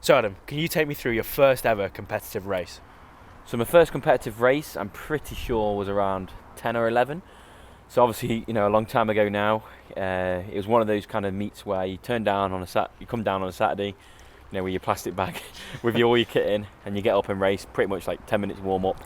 So Adam, can you take me through your first ever competitive race? So my first competitive race, I'm pretty sure, was around 10 or 11. So obviously, a long time ago now. It was one of those kind of meets where you come down on a Saturday, with your plastic bag, with all your kit in, and you get up and race. Pretty much like 10 minutes warm up,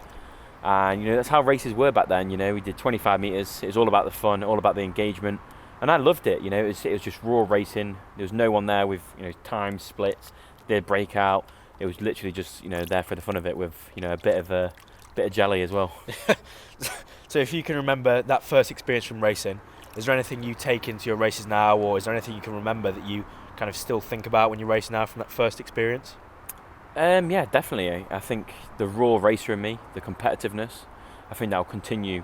and that's how races were back then. We did 25 meters. It was all about the fun, all about the engagement, and I loved it. It was just raw racing. There was no one there with time splits, did breakout. It was literally just there for the fun of it, with a bit of jelly as well. So if you can remember that first experience from racing, is there anything you take into your races now, or is there anything you can remember that you kind of still think about when you're racing now from that first experience? Yeah, definitely. I think the raw racer in me, the competitiveness, I think that'll continue.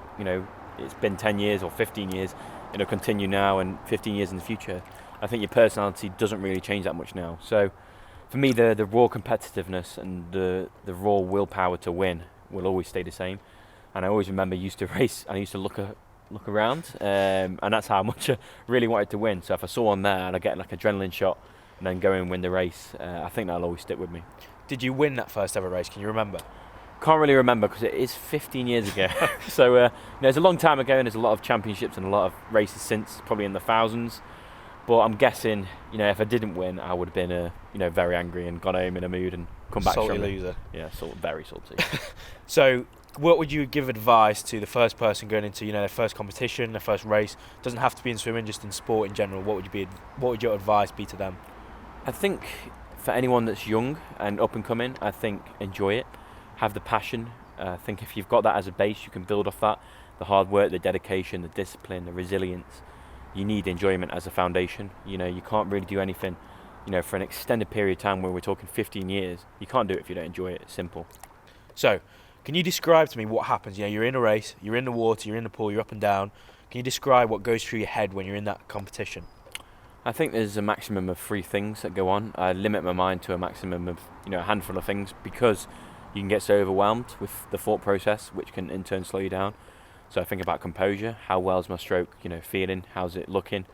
It's been 10 years or 15 years, it'll continue now and 15 years in the future. I think your personality doesn't really change that much now. So for me, the raw competitiveness and the raw willpower to win will always stay the same. And I always remember I used to race, I used to look around, and that's how much I really wanted to win. So if I saw one there and I get like adrenaline shot and then go and win the race, I think that'll always stick with me. Did you win that first ever race? Can you remember? Can't really remember because it is 15 years ago. So it's a long time ago, and there's a lot of championships and a lot of races since, probably in the thousands. But I'm guessing, if I didn't win, I would have been, very angry and gone home in a mood and come back salty strongly. loser. Yeah, very salty. So what would you give advice to the first person going into their first competition, their first race? Doesn't have to be in swimming, just in sport in general. What would your advice be to them? I think for anyone that's young and up and coming, I think enjoy it, have the passion. I think if you've got that as a base, you can build off that. The hard work, the dedication, the discipline, the resilience. You need enjoyment as a foundation. You can't really do anything, for an extended period of time where we're talking 15 years. You can't do it if you don't enjoy it. It's simple. So, can you describe to me what happens? You're in a race, you're in the water, you're in the pool, you're up and down. Can you describe what goes through your head when you're in that competition? I think there's a maximum of 3 things that go on. I limit my mind to a maximum of, a handful of things, because you can get so overwhelmed with the thought process, which can in turn slow you down. So I think about composure. How well's my stroke, feeling? How's it looking?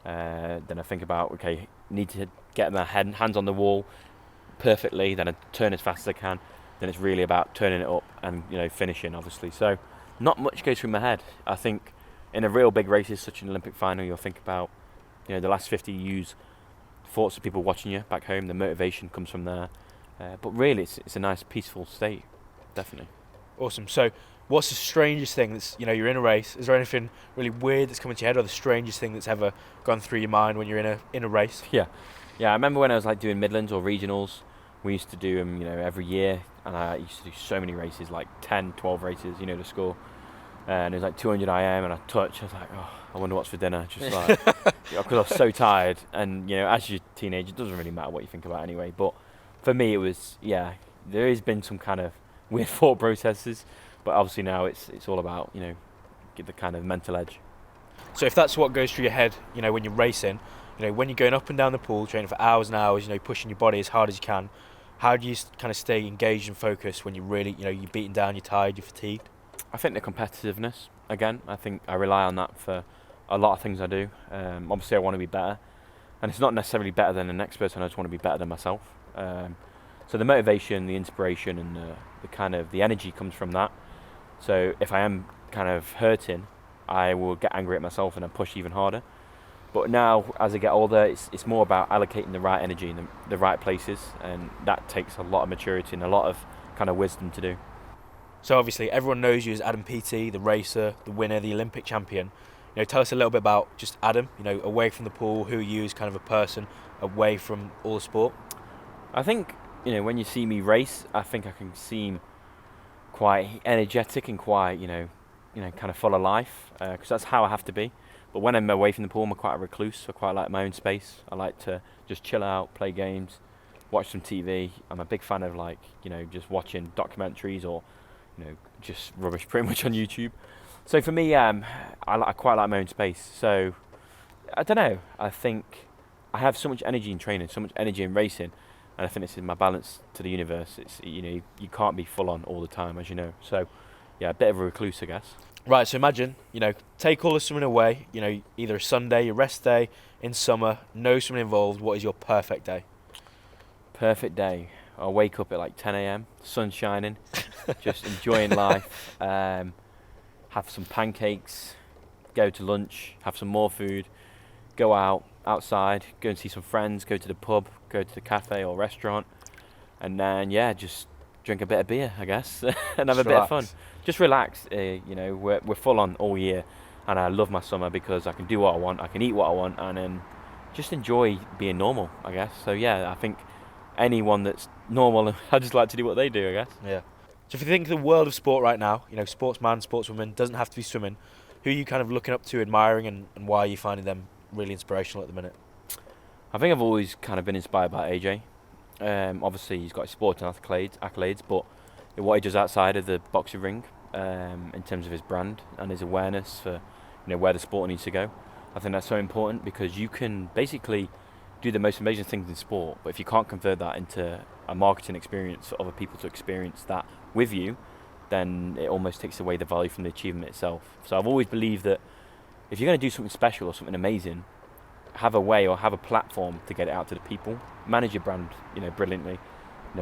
Then I think about, okay, need to get my hands on the wall perfectly. Then I turn as fast as I can. Then it's really about turning it up and finishing, obviously. So not much goes through my head. I think in a real big races, such an Olympic final, you'll think about the last 50. You use thoughts of people watching you back home. The motivation comes from there. But really, it's a nice peaceful state, definitely. Awesome. So what's the strangest thing that's you're in a race? Is there anything really weird that's come into your head, or the strangest thing that's ever gone through your mind when you're in a race? Yeah. I remember when I was doing Midlands or regionals. We used to do them, every year, and I used to do so many races, like 10, 12 races, to score. And it was like 200 IM, and I touch. I was like, oh, I wonder what's for dinner. Just like, because I was so tired. And as you're a teenager, it doesn't really matter what you think about anyway. But for me, it was there has been some kind of weird thought processes, but obviously now it's all about give the kind of mental edge. So if that's what goes through your head, when you're racing, when you're going up and down the pool, training for hours and hours, pushing your body as hard as you can, how do you kind of stay engaged and focused when you're really, you're beaten down, you're tired, you're fatigued? I think the competitiveness, again, I think I rely on that for a lot of things I do. Obviously I want to be better, and it's not necessarily better than the next person. I just want to be better than myself. So the motivation, the inspiration, and the kind of the energy comes from that. So if I am kind of hurting, I will get angry at myself and I push even harder. But now, as I get older, it's more about allocating the right energy in the right places, and that takes a lot of maturity and a lot of kind of wisdom to do. So obviously everyone knows you as Adam Peaty, the racer, the winner, the Olympic champion. Tell us a little bit about just Adam, away from the pool, who you as kind of a person, away from all the sport. I think, when you see me race, I think I can seem quite energetic and quite, kind of full of life, because that's how I have to be. But when I'm away from the pool, I'm quite a recluse. I quite like my own space. I like to just chill out, play games, watch some TV. I'm a big fan of just watching documentaries or, just rubbish pretty much on YouTube. So for me, I quite like my own space. So I don't know. I think I have so much energy in training, so much energy in racing, and I think this is my balance to the universe. It's you can't be full on all the time, as you know. So yeah, a bit of a recluse, I guess. Right, so imagine, take all the swimming away, either a Sunday, a rest day, in summer, no swimming involved. What is your perfect day? perfect day. I'll wake up at like 10 a.m, sun shining, just enjoying life, have some pancakes, go to lunch, have some more food, go outside, go and see some friends, go to the pub, go to the cafe or restaurant, and then just drink a bit of beer, I guess, and have a bit of fun. Just relax. We're full on all year, and I love my summer because I can do what I want, I can eat what I want, and then just enjoy being normal, I guess. So I think anyone that's normal, I just like to do what they do, I guess. Yeah. So if you think of the world of sport right now, sportsman, sportswoman, doesn't have to be swimming, who are you kind of looking up to, admiring, and why are you finding them really inspirational at the minute? I think I've always kind of been inspired by AJ. Obviously, he's got his sporting accolades, but what he does outside of the boxing ring, in terms of his brand and his awareness for where the sport needs to go, I think that's so important, because you can basically do the most amazing things in sport, but if you can't convert that into a marketing experience for other people to experience that with you, then it almost takes away the value from the achievement itself. So I've always believed that if you're going to do something special or something amazing, have a way or have a platform to get it out to the people. Manage your brand, brilliantly.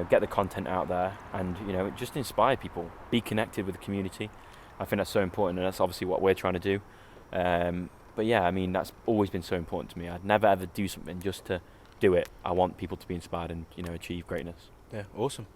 Get the content out there, and just inspire people. Be connected with the community. I think that's so important, and that's obviously what we're trying to do. But that's always been so important to me. I'd never ever do something just to do it. I want people to be inspired and achieve greatness. Yeah, awesome.